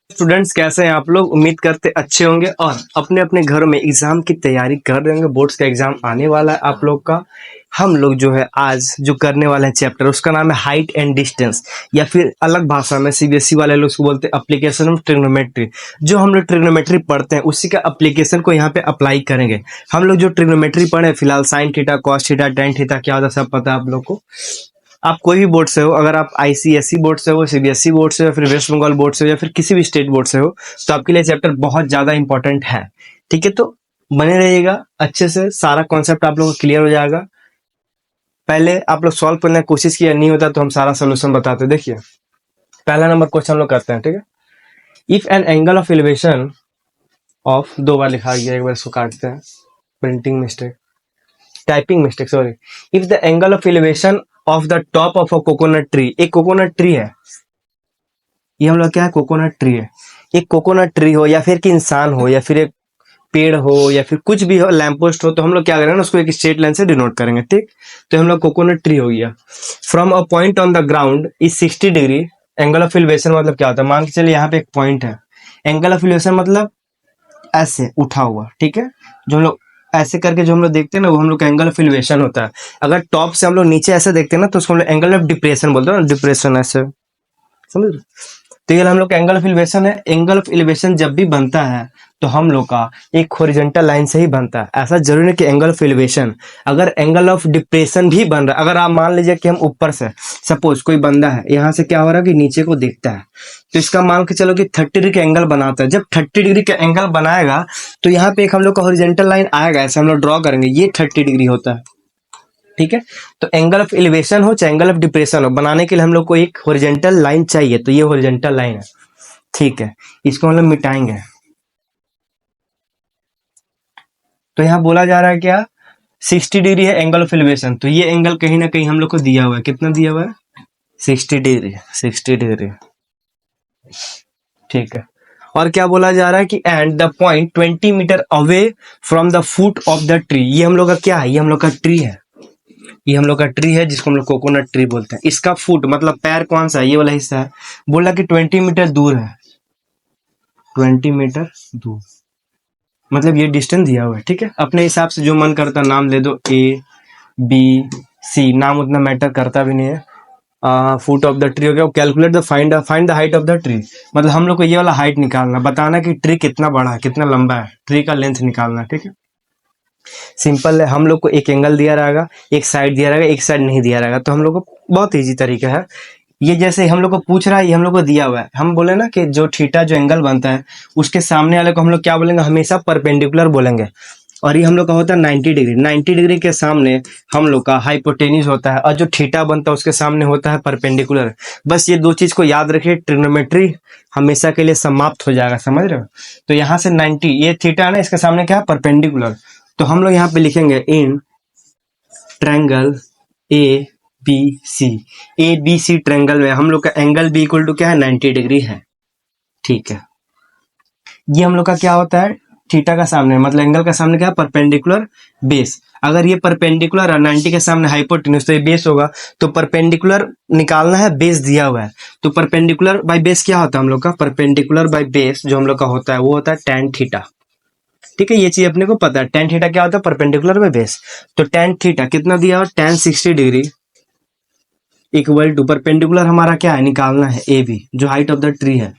Students कैसे हैं आप लोग? उम्मीद करते अच्छे होंगे और अपने अपने घरों में एग्जाम की तैयारी कर रहे होंगे। बोर्ड्स का एग्जाम आने वाला है आप लोग का। हम लोग जो है आज जो करने वाले हैं चैप्टर, उसका नाम है हाइट एंड डिस्टेंस, या फिर अलग भाषा में सीबीएसई वाले लोग उसको बोलते हैं एप्लीकेशन ऑफ ट्रिग्नोमेट्री। जो हम लोग ट्रिग्नोमेट्री पढ़ते हैं उसी का एप्लीकेशन को यहाँ पे अप्लाई करेंगे। हम लोग जो ट्रिग्नोमेट्री पढ़े फिलहाल sine theta, cos theta, tan theta क्या होता है सब पता है आप लोग को। आप कोई भी बोर्ड से हो, अगर आप आईसीएसई बोर्ड से हो, सीबीएसई बोर्ड से हो, या फिर वेस्ट बंगाल बोर्ड से हो, या फिर किसी भी स्टेट बोर्ड से हो, तो आपके लिए चैप्टर बहुत ज्यादा इंपॉर्टेंट है। ठीक है, तो बने रहिएगा, अच्छे से सारा कॉन्सेप्ट आप लोगों को क्लियर हो जाएगा। पहले आप लोग सॉल्व करने की कोशिश किया, नहीं होता तो हम सारा सोल्यूशन बताते हैं। देखिए पहला नंबर क्वेश्चन हम लोग करते हैं। ठीक है, if an angle of elevation of, दो बार लिखा गया, एक बार इसको काटते हैं, printing mistake, typing mistake sorry. If the angle of elevation of the top of a coconut tree, एक कोकोनट ट्री है, ये हम लोग क्या है, कोकोनट ट्री है। एक कोकोनट ट्री हो, या फिर कि इंसान हो, या फिर एक पेड़ हो, या फिर कुछ भी हो, लैंप पोस्ट हो, तो हम लोग क्या करेंगे ना, उसको एक स्ट्रेट लाइन से डिनोट करेंगे। ठीक, तो हम लोग कोकोनट ट्री हो गया। From a point on the ground is 60 degree. Angle of elevation मतलब क्या होता है, मान के चलिए यहाँ पे एक पॉइंट है। एंगल ऑफ एलिवेशन मतलब ऐसे उठा हुआ। ठीक है, जो हम लोग ऐसे करके जो हम लोग देखते हैं ना, वो हम लोग का एंगल ऑफ एलिवेशन होता है। अगर टॉप से हम लोग नीचे ऐसे देखते हैं ना, तो उसको हम लोग एंगल ऑफ डिप्रेशन बोलते हैं ना, डिप्रेशन ऐसे, समझ रहे? तो ये हम लोग का एंगल ऑफ एलिवेशन है। एंगल ऑफ एलिवेशन जब भी बनता है तो हम लोग का एक हॉरिजॉन्टल लाइन से ही बनता है। ऐसा जरूरी नहीं कि एंगल ऑफ एलिवेशन, अगर एंगल ऑफ डिप्रेशन भी बन रहा है, अगर आप मान लीजिए कि हम ऊपर से, सपोज कोई बंदा है, यहाँ से क्या हो रहा है कि नीचे को देखता है, तो इसका मान के चलो कि 30 डिग्री का एंगल बनाता है। जब 30 डिग्री का एंगल बनाएगा तो यहाँ पे एक हम लोग का हॉरिजॉन्टल लाइन आएगा, ऐसे हम लोग ड्रॉ करेंगे, ये 30 डिग्री होता है। ठीक है, तो एंगल ऑफ एलिवेशन हो चाहे एंगल ऑफ डिप्रेशन हो, बनाने के लिए हम लोग को एक हॉरिजॉन्टल लाइन चाहिए, तो ये हॉरिजॉन्टल लाइन है। ठीक है, इसको हम लोग मिटाएंगे। तो यहाँ बोला जा रहा है क्या, 60 डिग्री है एंगल ऑफ एलिवेशन, तो ये एंगल कहीं ना कहीं हम लोग को दिया हुआ है। कितना दिया हुआ है, 60 डिग्री, 60 डिग्री। ठीक है, और क्या बोला जा रहा है कि and the point 20 metre away from the foot of the tree. ये हम लोग का क्या है, ये हम लोग का ट्री है। ये हम लोग का ट्री है जिसको हम लोग कोकोनट ट्री बोलते हैं। इसका फुट मतलब पैर कौन सा है, ये वाला हिस्सा है। बोला कि 20 मीटर दूर है, 20 मीटर दूर, मतलब ये डिस्टेंस दिया हुआ है। ठीक है, अपने हिसाब से जो मन करता नाम ले दो, ए बी सी, नाम उतना मैटर करता भी नहीं है। फुट ऑफ द ट्री हो गया। Calculate the find the height of the tree, मतलब हम लोग को ये वाला हाइट निकालना, बताना कि ट्री कितना बड़ा है, कितना लंबा है, ट्री का लेंथ निकालना। ठीक है, सिंपल है। हम लोग को एक एंगल दिया रहेगा, एक साइड दिया रहेगा, एक साइड नहीं दिया रहेगा, तो हम लोग को बहुत इजी तरीका है। ये जैसे हम लोग को पूछ रहा है, ये हम लोग को दिया हुआ है। हम बोले ना कि जो थीटा जो एंगल बनता है उसके सामने वाले को हम लोग क्या बोलेंगे, हमेशा परपेंडिकुलर बोलेंगे। और ये हम लोग का होता है 90 डिग्री। 90 डिग्री के सामने हम लोग का हाइपोटेन्यूज होता है, और जो थीटा बनता है उसके सामने होता है परपेंडिकुलर। बस ये दो चीज को याद रखिए, ट्रिग्नोमेट्री हमेशा के लिए समाप्त हो जाएगा, समझ रहे हो। तो यहाँ से 90, ये थीटा है ना, इसके सामने क्या है, परपेंडिकुलर। तो हम लोग यहाँ पे लिखेंगे in triangle A B C, A B C triangle में हम लोग का एंगल बी इक्वल टू क्या है, 90 डिग्री है। ठीक है, ये हम लोग का क्या होता है, थीटा का सामने मतलब एंगल का सामने क्या है, परपेंडिकुलर बेस। अगर ये परपेंडिकुलर है 90 के सामने हाइपोटेन्यूज, तो ये बेस होगा। तो परपेंडिकुलर निकालना है, बेस दिया हुआ है, तो परपेंडिकुलर बाय बेस क्या होता है हम लोग का, परपेंडिकुलर बाय बेस जो हम लोग का होता है वो होता है tan थीटा। ठीक है, ये चीज अपने को पता है, tan थीटा क्या होता है, परपेंडिकुलर बाय बेस। तो tan थीटा कितना दिया हुआ, tan 60 degree equal to perpendicular हमारा क्या है, निकालना है ए बी, जो हाइट ऑफ द ट्री है,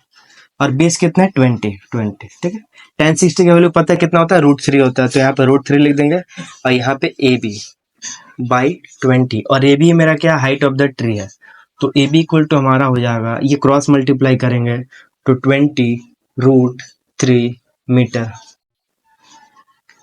और बेस कितना है, 20। ठीक है, tan 60 का वैल्यू पता है कितना होता है, √3 होता है, तो यहाँ पे √3 लिख देंगे, और यहाँ पे ए बी बाई 20, और ए बी मेरा क्या हाइट ऑफ द ट्री है, तो ए बी इक्वल टू हमारा हो जाएगा, ये क्रॉस मल्टीप्लाई करेंगे तो 20√3 मीटर।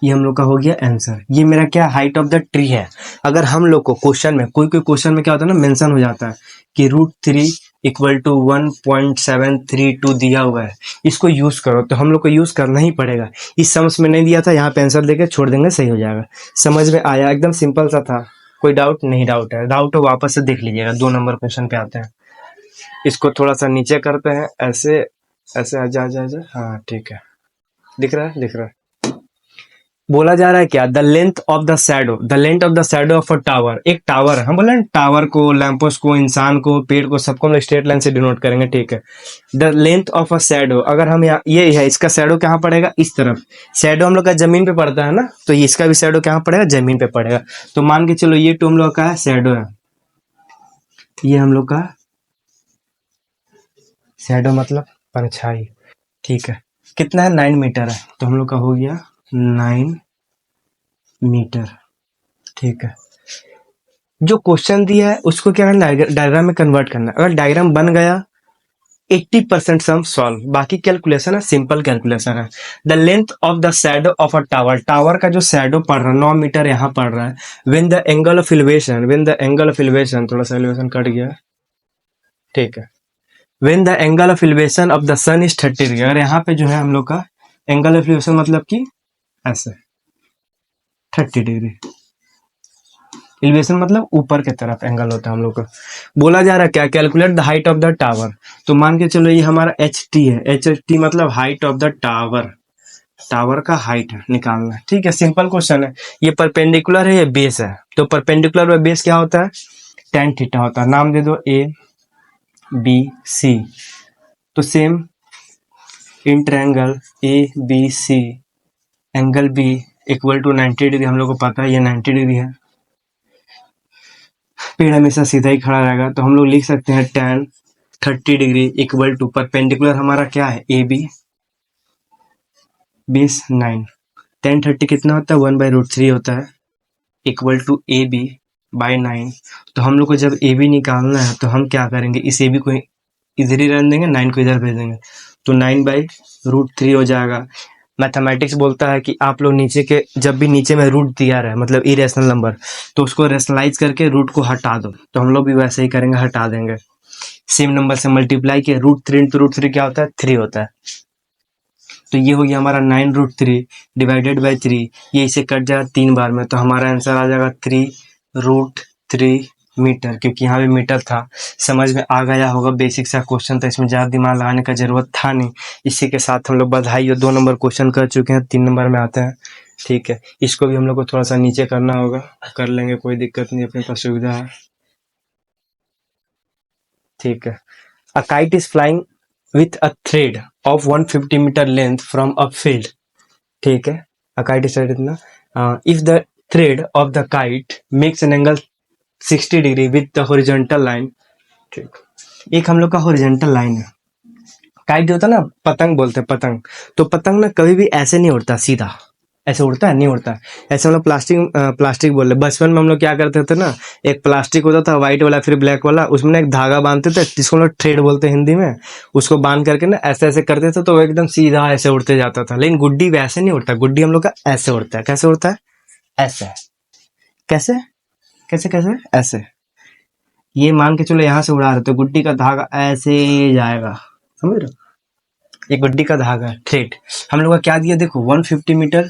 ये हम लोग का हो गया आंसर। ये मेरा क्या हाइट ऑफ द ट्री है। अगर हम लोग को क्वेश्चन में कोई क्वेश्चन में क्या होता है ना, मेंशन हो जाता है कि √3 इक्वल टू 1.732 दिया हुआ है, इसको यूज करो, तो हम लोग को यूज करना ही पड़ेगा। इस समझ में नहीं दिया था, यहाँ पे आंसर देके छोड़ देंगे, सही हो जाएगा। समझ में आया, एकदम सिंपल सा था। कोई डाउट नहीं, डाउट है, डाउट हो वापस से देख लीजिएगा। 2 नंबर क्वेश्चन पे आते हैं। इसको थोड़ा सा नीचे करते हैं, ऐसे ऐसे आजा आजा आजा, हाँ ठीक है, दिख रहा है, दिख रहा है। बोला जा रहा है क्या, the length of the shadow, the length of the shadow of a tower, एक टावर है, हम बोले टावर को, लैंपोस्ट को, इंसान को, पेड़ को, सबको हम लोग स्ट्रेट लाइन से डिनोट करेंगे, ठीक है। The length of a shadow, अगर हम यहाँ, ये है इसका शैडो कहाँ पड़ेगा, इस तरफ, शैडो हम लोग का जमीन पे पड़ता है ना, तो इसका भी शैडो कहाँ पड़ेगा, जमीन पे पड़ेगा। तो मान के चलो ये तो हम लोग का शैडो है, ये हम लोग का शैडो मतलब परछाई, ठीक है। कितना है, 9 मीटर है, तो हम लोग का हो गया 9 मीटर, ठीक है। जो क्वेश्चन दिया है उसको क्या करना है, डायग्राम में कन्वर्ट करना है। अगर डायग्राम बन गया 80% सम सॉल्व, बाकी कैलकुलेशन है, सिंपल कैलकुलेशन है। The length of the shadow of a tower, tower का जो शैडो पड़ रहा है 9 मीटर यहाँ पड़ रहा है। When the angle of elevation, when the angle of elevation, थोड़ा सा एलिवेशन कट गया, ठीक है। When the angle of elevation of the sun is 30 degree, अगर यहाँ पे जो है हम लोग का एंगल ऑफ एलिवेशन मतलब कि ऐसे 30 डिग्री, एलिवेशन मतलब ऊपर के तरफ एंगल होता है हम लोग का। बोला जा रहा है क्या, calculate the height of the tower, तो मान के चलो ये हमारा एच टी है, एच टी मतलब height of the tower, tower का हाइट है निकालना है, ठीक है। सिंपल क्वेश्चन है, ये परपेंडिकुलर है, ये बेस है, तो परपेंडिकुलर व बेस क्या होता है, tan थीटा होता है। नाम दे दो ए बी सी, तो same in triangle A B C, angle B equal to 90 degree, हम लोग को पता है ये 90 डिग्री है। पेड़ हमेशा सीधा ही खड़ा रहेगा, तो हम लोग लिख सकते हैं tan 30 degree equal to, perpendicular हमारा क्या है, ए बी, बेस 9, tan 30 कितना होता है, 1/√3 होता है, equal to A B by 9। तो हम लोग को जब ए बी निकालना है तो हम क्या करेंगे, इस ए बी को इधर ही रहने देंगे, 9 को इधर भेज देंगे, तो 9/√3 हो जाएगा। मैथमेटिक्स बोलता है कि आप लोग नीचे के, जब भी नीचे में रूट दिया रहे मतलब इरेशनल नंबर, तो उसको रेशनलाइज करके रूट को हटा दो, तो हम लोग भी वैसे ही करेंगे, हटा देंगे। सेम नंबर से मल्टीप्लाई किया, √3 इंटू √3 क्या होता है, 3 होता है, तो ये हो गया हमारा 9√3 डिवाइडेड बाई 3, ये इसे कट जाएगा 3 बार में, तो हमारा आंसर आ जाएगा 3√3 मीटर, क्योंकि यहाँ पे मीटर था। समझ में आ गया होगा, बेसिक सा क्वेश्चन था, इसमें ज़्यादा दिमाग लगाने का जरूरत था नहीं। इसी के साथ हम लोग बधाई हो, 2 नंबर क्वेश्चन कर चुके हैं, 3 नंबर में आते हैं, ठीक है। इसको भी हम लोग को थोड़ा सा नीचे करना होगा, कर लेंगे, कोई दिक्कत नहीं, अपने पास सुविधा है, ठीक है। A kite is flying with a thread of 150 metre length from a field, ठीक है। अ काइट इज इतना, if the thread of the kite makes an angle 60 degree with the horizontal line, ठीक। एक हम लोग का हॉरिजॉन्टल लाइन है, kite जो होता है ना, पतंग बोलते हैं, पतंग, तो पतंग ना कभी भी ऐसे नहीं उड़ता सीधा, ऐसे उड़ता है, नहीं उड़ता है ऐसे। हम लोग प्लास्टिक बोल रहे, बचपन में हम लोग क्या करते थे ना, एक प्लास्टिक होता था व्हाइट वाला फिर ब्लैक वाला, उसमें ना एक धागा बांधते थे, जिसको हम लोग थ्रेड बोलते हैं हिंदी में, उसको बांध करके ना ऐसे ऐसे करते थे, तो वो एकदम सीधा ऐसे उड़ते जाता था। लेकिन गुड्डी वैसे नहीं उड़ता, गुड्डी हम लोग का ऐसे उड़ता है। कैसे उड़ता है, ऐसे, कैसे कैसे कैसे ऐसे, ये मान के चलो यहाँ से उड़ा रहे तो गुड्डी का धागा ऐसे जाएगा, समझ रहे हो, ये गुड्डी का धागा है, थ्रेड। हम लोग का क्या दिया, देखो 150 मीटर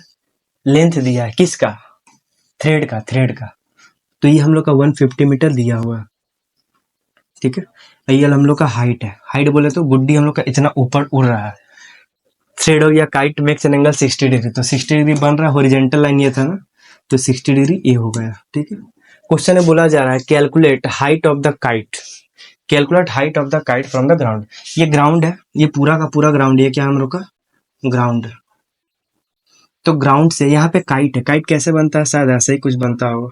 लेंथ दिया है, किसका, थ्रेड का, तो ये हम लोग का 150 मीटर दिया हुआ है, ठीक है। ये हम लोग का हाइट है, हाइट बोले तो गुड्डी हम लोग का इतना ऊपर उड़ रहा है, थ्रेड हो गया, kite makes an angle 60 degree, तो 60 डिग्री बन रहा है, हॉरिजॉन्टल लाइन ये था ना, तो 60 डिग्री ये हो गया, ठीक है। क्वेश्चन में बोला जा रहा है calculate height of the kite, calculate height of the kite from the ground. ये ग्राउंड है, ये पूरा का पूरा ग्राउंड, ये क्या हम लोग का ग्राउंड, तो ग्राउंड से यहाँ पे काइट है, काइट कैसे बनता है, शायद ऐसे ही कुछ बनता होगा,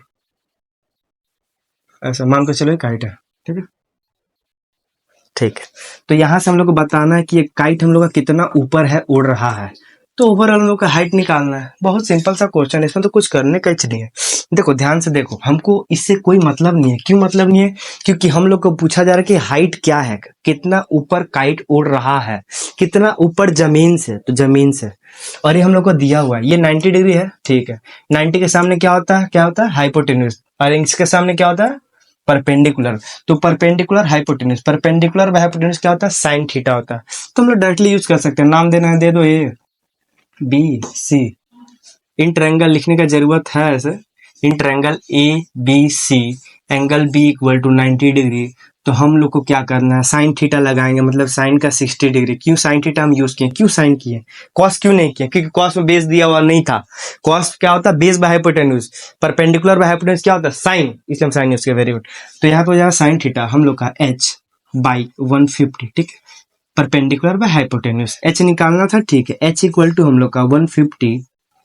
ऐसा मान के चलो काइट है, ठीक है, ठीक है। तो यहाँ से हम लोग को बताना है कि ये काइट हम लोग का कितना ऊपर है, उड़ रहा है, तो ओवरऑल हम लोग का हाइट निकालना है। बहुत सिंपल सा क्वेश्चन है, इसमें तो कुछ करने का ही नहीं है। देखो ध्यान से देखो, हमको इससे कोई मतलब नहीं है। क्यों मतलब नहीं है, क्योंकि हम लोग को पूछा जा रहा है कि हाइट क्या है, कितना ऊपर काइट उड़ रहा है, कितना ऊपर जमीन से, तो जमीन से, और ये हम लोग को दिया हुआ है, ये 90 डिग्री है, ठीक है। 90 के सामने क्या होता है, क्या होता है, हाइपोटेन्यूज, और इसके सामने क्या होता है, परपेंडिकुलर, तो perpendicular hypotenuse, perpendicular by hypotenuse क्या होता है, साइन थीटा होता है। तो हम लोग डायरेक्टली यूज कर सकते हैं, नाम देना है दे दो, ए बी सी, इन ट्रायंगल लिखने का जरूरत है ऐसे, in triangle A B C, angle B equal to 90 degree, तो हम लोग को क्या करना है, साइन थीटा लगाएंगे, मतलब साइन का 60 डिग्री। क्यों साइन थीटा हम यूज किए, क्यों साइन किए, कॉस क्यों नहीं किया, क्योंकि कॉस में बेस दिया हुआ नहीं था। कॉस क्या होता है, base by hypotenuse, perpendicular by hypotenuse क्या होता है, साइन, इसलिए हम साइन यूज किया। Very good. तो यहाँ पे हो जाएगा साइन थीटा हम लोग का h बाई 150, ठीक है, परपेंडिकुलर बाय हाइपोटेन्यूज। h निकालना था, ठीक है, h इक्वल टू हम लोग का 150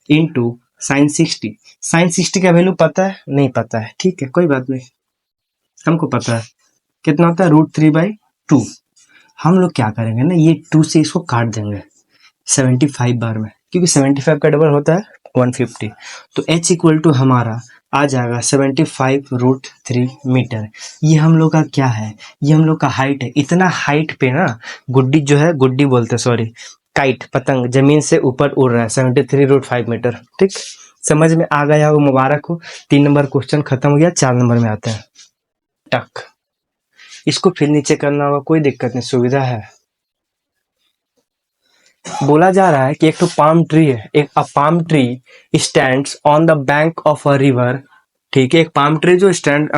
इंटू साइन 60। साइन 60 का वैल्यू पता है, नहीं पता है, ठीक है, कोई बात नहीं, हमको पता है कितना होता है, √3/2। हम लोग क्या करेंगे ना, ये 2 से इसको काट देंगे 75 बार में, क्योंकि 75 का डबल होता है 150। तो h इक्वल टू हमारा आ जाएगा 75√3 मीटर। ये हम लोग का क्या है, ये हम लोग का हाइट है। इतना हाइट पे ना गुड्डी जो है, गुड्डी बोलते हैं सॉरी, काइट, पतंग जमीन से ऊपर उड़ रहा है 73√5 मीटर। ठीक, समझ में आ गया हो, मुबारक हो। 3 नंबर क्वेश्चन खत्म हो गया, 4 नंबर में आते हैं। टक, इसको फिर नीचे करना होगा, कोई दिक्कत नहीं, सुविधा है। बोला जा रहा है कि एक तो पाम ट्री है, एक palm tree stands on the bank of a river. ठीक है, एक पाम ट्री जो स्टैंड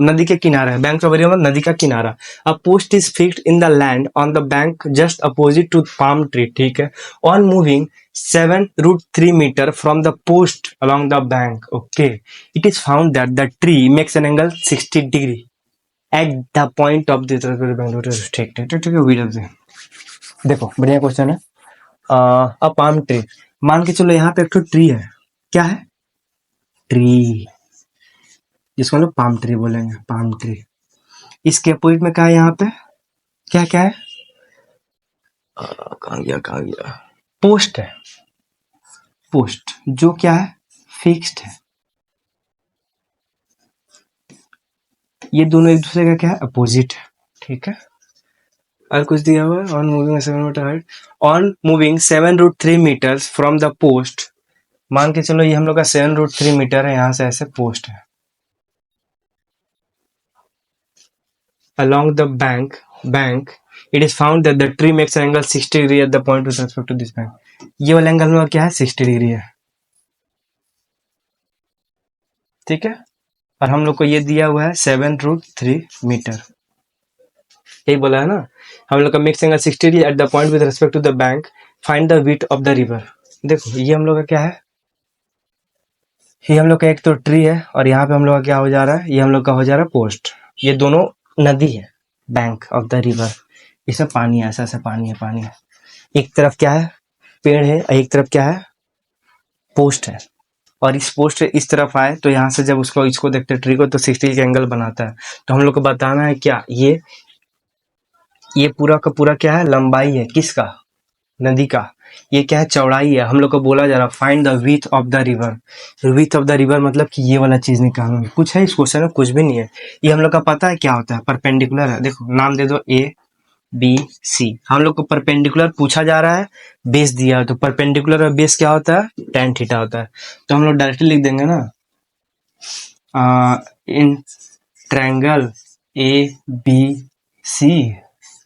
नदी के किनारे है, बैंक ऑफ अ रिवर नदी का किनारा। A post is fixed in the land on the bank just opposite to palm tree. ठीक है, on moving 7√3 metre from the post along the bank. Okay, it is found that the tree makes an angle 60 degree at the point of the. ठीक ठीक ठीक ठीक, देखो बढ़िया question है। अ palm tree, मान के चलो यहाँ पे एक तो ट्री है, क्या है, ट्री, जिसको हम लोग पाम ट्री बोलेंगे, पाम ट्री। इसके अपोजिट में क्या है, यहाँ पे क्या क्या है, कहाँ गया, पोस्ट है, पोस्ट जो क्या है, फिक्स्ड है। ये दोनों एक दूसरे का क्या है, अपोजिट है। ठीक है, और कुछ दिया हुआ है, on moving 7 metre height, on moving 7√3 metres from the post. मान के चलो ये हम लोग का 7√3 मीटर है, यहाँ से ऐसे पोस्ट है, along the bank it is found that the tree makes an angle 60 degree at the point with respect to this bank। ये वाला एंगल में क्या है, 60 डिग्री है। ठीक है, और हम लोग को ये दिया हुआ है 7√3 मीटर, यही बोला है ना, हम लोग का makes angle 60 degree at the point with respect to the bank, find the width of the river. देखो ये हम लोग का क्या है, ये हम लोग का एक तो ट्री है, और यहाँ पे हम लोग का क्या हो जा रहा है, ये हम लोग का हो जा रहा है पोस्ट। ये दोनों नदी है, बैंक ऑफ द रिवर, इसमें पानी है, ऐसा ऐसा पानी है, पानी है। एक तरफ क्या है, पेड़ है, और एक तरफ क्या है, पोस्ट है। और इस पोस्ट से इस तरफ आए तो यहाँ से जब उसको इसको देखते हैं ट्री को, तो 60 का एंगल बनाता है। तो हम लोग को बताना है क्या, ये पूरा का पूरा क्या है, लंबाई है, किसका, नदी का। ये क्या है, चौड़ाई है। हम लोग को बोला जा रहा find the width of the river. Width of the river मतलब कि ये वाला चीज निकालना है। कुछ है इस क्वेश्चन में, कुछ भी नहीं है। ये हम लोग का पता है क्या होता है, परपेंडिकुलर है। देखो नाम दे दो ABC। हम लोग को परपेंडिकुलर पूछा जा रहा है, बेस दिया है, तो परपेंडिकुलर और बेस क्या होता है, tan थीटा होता है। तो हम लोग डायरेक्टली लिख देंगे ना, in triangle ABC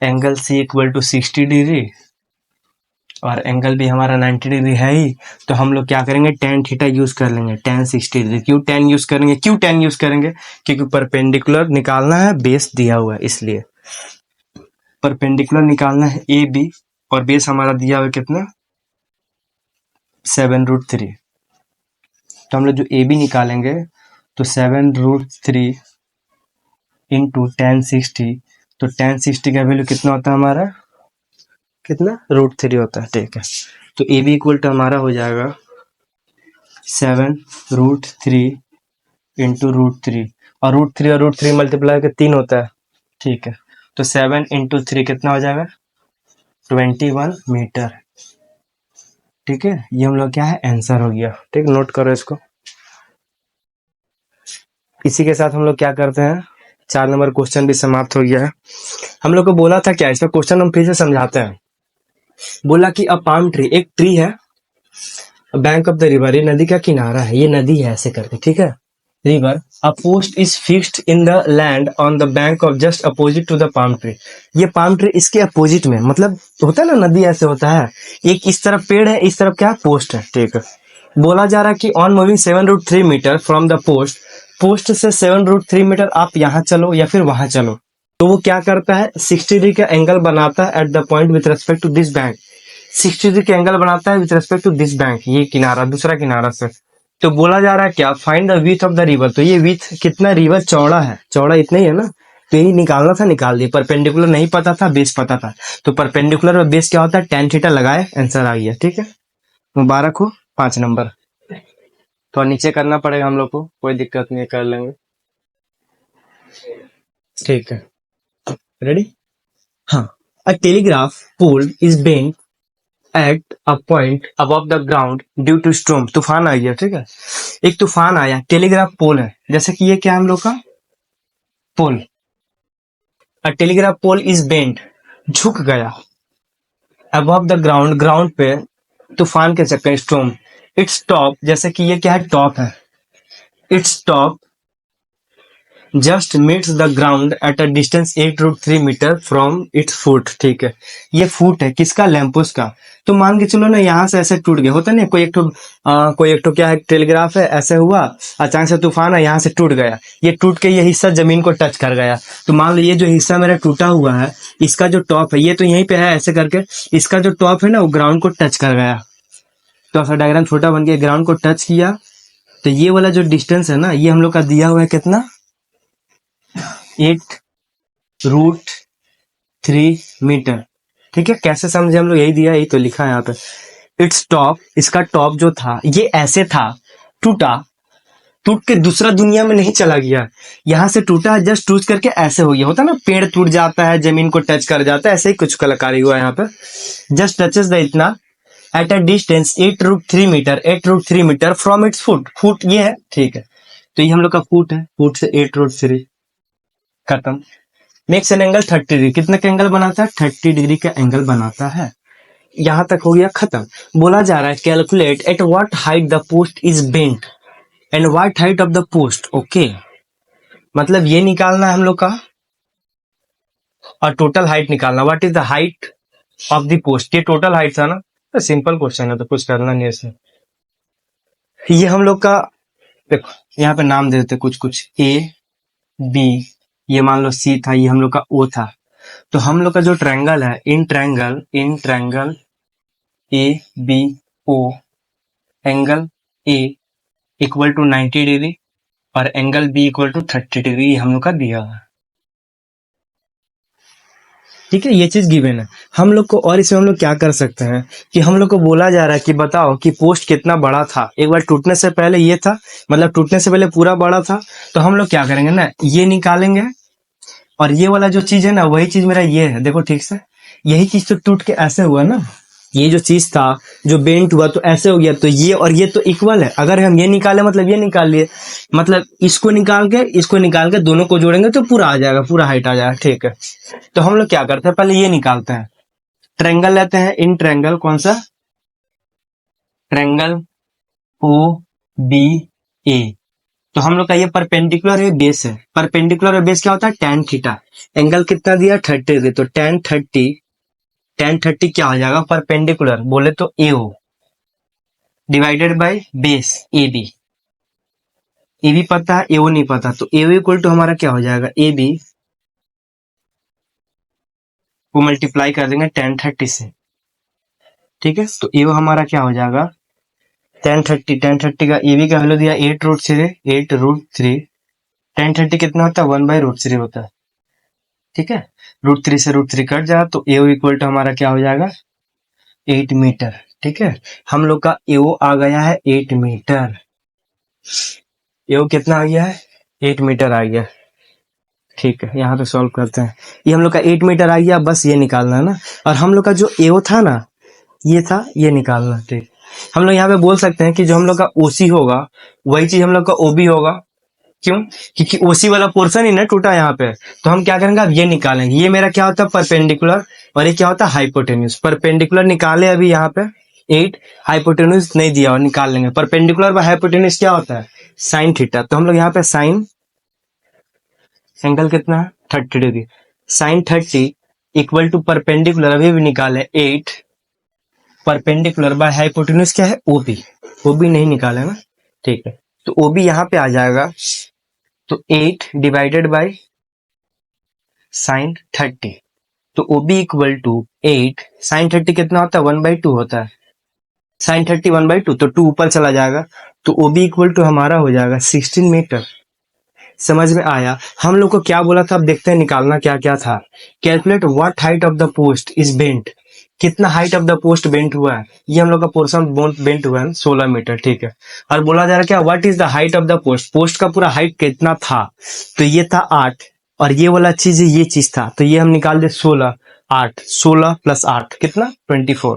angle C equal to 60 degree, और एंगल भी हमारा 90 डिग्री है ही। तो हम लोग क्या करेंगे, tan थीटा यूज कर लेंगे, tan 60 डिग्री। क्यों tan यूज करेंगे, क्यों tan यूज करेंगे, क्योंकि परपेंडिकुलर निकालना है, बेस दिया हुआ है, इसलिए परपेंडिकुलर निकालना है AB, और बेस हमारा दिया हुआ है कितना, 7√3। तो हम लोग जो AB निकालेंगे, तो 7√3 इंटू tan 60, तो tan 60 का वैल्यू कितना होता है हमारा, कितना, √3 होता है। ठीक है, तो AB इक्वल टू हमारा हो जाएगा 7√3 इंटू √3, और √3 और √3 मल्टीप्लाई करके 3 होता है। ठीक है, तो 7 इंटू 3 कितना हो जाएगा, 21 मीटर। ठीक है, ये हम लोग क्या है, आंसर हो गया। ठीक, नोट करो इसको। इसी के साथ हम लोग क्या करते हैं, 4 नंबर क्वेश्चन भी समाप्त हो गया है। हम लोग को बोला था क्या, इसमें क्वेश्चन हम फिर से समझाते हैं। बोला कि अ पाम ट्री, एक ट्री है, बैंक ऑफ द रिवर, ये नदी का किनारा है, ये नदी है ऐसे करके। ठीक है, river, a post is fixed in the land on the bank of just opposite to the palm tree. ये पाम ट्री इसके अपोजिट में, मतलब होता है ना, नदी ऐसे होता है, एक इस तरफ पेड़ है, इस तरफ क्या, पोस्ट है। ठीक है, बोला जा रहा है कि on moving 7√3 metre from the post, post से 7√3 मीटर आप यहाँ चलो या फिर वहां चलो। तो वो क्या करता है, 60 डिग्री का एंगल बनाता है at the point with respect to this bank. 60 degree का एंगल बनाता है with respect to this bank, ये किनारा दूसरा किनारा से। तो बोला जा रहा है क्या, find the width of the river. तो ये विड्थ कितना रिवर चौड़ा है, चौड़ा इतना ही है ना, तो यही निकालना था, निकाल दिया। परपेंडिकुलर नहीं पता था, बेस पता था, तो परपेंडिकुलर और बेस क्या होता है, tan थीटा लगाए, आंसर आ गया। ठीक है, मुबारक हो, 5 नंबर। तो नीचे करना पड़ेगा हम लोग को, कोई दिक्कत नहीं है, कर लेंगे। ठीक है, रेडी। हाँ, a telegraph pole is bent at a point above the ground due to storm. तूफान आ गया, ठीक है, एक तूफान आया, टेलीग्राफ पोल है, जैसे कि ये क्या है हम लोग का पोल। अ टेलीग्राफ पोल इज बेंट, झुक गया, अबव द ग्राउंड, ग्राउंड पे, तूफान कह सकते हैं, स्टॉर्म। इट्स टॉप, जैसे कि ये क्या है, टॉप है, its top just meets the ground at a distance 8√3 metre from its foot. ठीक है, ये फुट है किसका, लैंपोस्ट का। तो मान के चलो ना, यहाँ से ऐसे टूट गया, होता नहीं कोई एक ठो क्या है, टेलीग्राफ है, ऐसे हुआ, अचानक से तूफान है, यहाँ से टूट गया, ये टूट के ये हिस्सा जमीन को टच कर गया। तो मान लो ये जो हिस्सा मेरा टूटा हुआ है, इसका जो टॉप है, ये तो यहीं पे है ऐसे करके, इसका जो टॉप है ना, वो ग्राउंड को टच कर गया। तो ऐसा डायग्राम छोटा बन गया, ग्राउंड को टच किया, तो ये वाला जो डिस्टेंस है ना, ये हम लोग का दिया हुआ है कितना, 8√3 मीटर। ठीक है, कैसे समझे हम लोग, यही दिया, यही तो लिखा है यहाँ पे। इट्स टॉप, इसका टॉप जो था ये ऐसे था, टूटा, टूट के दूसरा दुनिया में नहीं चला गया, यहाँ से टूटा है, जस्ट टूट करके ऐसे हो गया, होता ना पेड़ टूट जाता है, जमीन को टच कर जाता है, ऐसे ही कुछ कलाकारी हुआ है यहाँ पे। जस्ट टचेस द इतना at a distance 8√3 metre, 8√3 metre from its foot, foot ये है, ठीक है, तो ये हम लोग का फुट है, फुट से 8√3 खत्म। मेक्स एन एंगल 30 डिग्री, कितने का एंगल बनाता है, 30 डिग्री का एंगल बनाता है। यहां तक हो गया खत्म। बोला जा रहा है calculate at what height the post is bent and what height of the post. Okay, मतलब ये निकालना है हम लोग का, और टोटल हाइट निकालना, what is the height of the post, ये टोटल हाइट था ना, तो सिंपल क्वेश्चन है, तो कुछ करना नहीं है इसमें। ये हम लोग का, देखो यहाँ पे नाम दे देते कुछ कुछ, ए बी, ये मान लो सी था, ये हम लोग का ओ था। तो हम लोग का जो ट्रायंगल है, in triangle A B O, angle A equal to 90 degree और angle B equal to 30 degree, हम लोग का दिया है। ठीक है, ये चीज गिवन है हम लोग को। और इसमें हम लोग क्या कर सकते हैं कि हम लोग को बोला जा रहा है कि बताओ कि पोस्ट कितना बड़ा था, एक बार टूटने से पहले ये था, मतलब टूटने से पहले पूरा बड़ा था। तो हम लोग क्या करेंगे ना, ये निकालेंगे, और ये वाला जो चीज है ना, वही चीज मेरा ये है, देखो ठीक से, यही चीज तो टूट के ऐसे हुआ ना, ये जो चीज था जो बेंट हुआ तो ऐसे हो गया, तो ये और ये तो इक्वल है। अगर हम ये निकाले मतलब ये निकाल लिए, मतलब इसको निकाल के दोनों को जोड़ेंगे तो पूरा आ जाएगा, पूरा हाइट आ जाएगा। ठीक है, तो हम लोग क्या करते हैं, पहले ये निकालते हैं, ट्रायंगल लेते हैं, इन ट्रायंगल कौन सा, ट्रायंगल ओ बी ए। तो हम लोग का ये परपेंडिकुलर है, बेस है, परपेंडिकुलर और बेस क्या होता है, tan थीटा। एंगल कितना दिया, 30 डिग्री, तो tan30 क्या हो जाएगा, परपेंडिकुलर बोले तो AO divided by base AB। AB पता है, AO नहीं पता, तो AO इक्वल टू हमारा क्या हो जाएगा, AB को मल्टीप्लाई कर देंगे tan30 से। ठीक है, तो AO हमारा क्या हो जाएगा, tan30 का AB का वैल्यू दिया 8√3, tan30 कितना होता है, 1/√3 होता है। ठीक है, √3 से √3 कट जाए, तो AO इक्वल टू हमारा क्या हो जाएगा, 8 मीटर। ठीक है, हम लोग का AO आ गया है 8 मीटर। AO कितना आ गया है, 8 मीटर आ गया। ठीक है, यहाँ पे सॉल्व करते हैं, ये हम लोग का 8 मीटर आ गया, बस ये निकालना है ना। और हम लोग का जो AO था ना, ये था, ये निकालना। ठीक, हम लोग यहाँ पे बोल सकते हैं कि जो हम लोग का OC होगा वही चीज हम लोग का OB होगा। क्यों, क्योंकि OC वाला पोर्शन ही ना टूटा यहाँ पे, तो हम क्या करेंगे, अब ये निकालेंगे। ये मेरा क्या होता है, परपेंडिकुलर, और ये क्या होता है, हाइपोटेन्यूज। परपेंडिकुलर निकाले अभी यहाँ पे 8, हाइपोटेन्यूज नहीं दिया और निकाल लेंगे। परपेंडिकुलर बाय हाइपोटेन्यूज क्या होता है, साइन थीटा। तो हम लोग यहाँ पे साइन, एंगल कितना है, 30 degree, sine 30 equal to perpendicular अभी भी निकाले 8, परपेंडिकुलर बाय हाइपोटेन्यूज क्या है, OB। OB नहीं निकाले ना, ठीक है, तो OB यहाँ पे आ जाएगा, तो 8 डिवाइडेड बाय साइन 30, तो O B equal to 8 sine 30 कितना होता है 1/2 होता है, साइन 30 1/2, तो 2 ऊपर चला जाएगा, तो ओ बी इक्वल टू हमारा हो जाएगा 16 मीटर। समझ में आया? हम लोग को क्या बोला था, अब देखते हैं निकालना क्या क्या था। Calculate what height of the post is bent, कितना height of the post bent हुआ है, ये हम लोग का पोर्शन बेंट हुआ है 16 मीटर, ठीक है। और बोला जा रहा है क्या, what is the height of the post, post का पूरा हाइट कितना था, तो ये था 8, और ये वाला चीज ये चीज था, तो ये हम निकाल दे 16, 8 16 प्लस 8 कितना 24,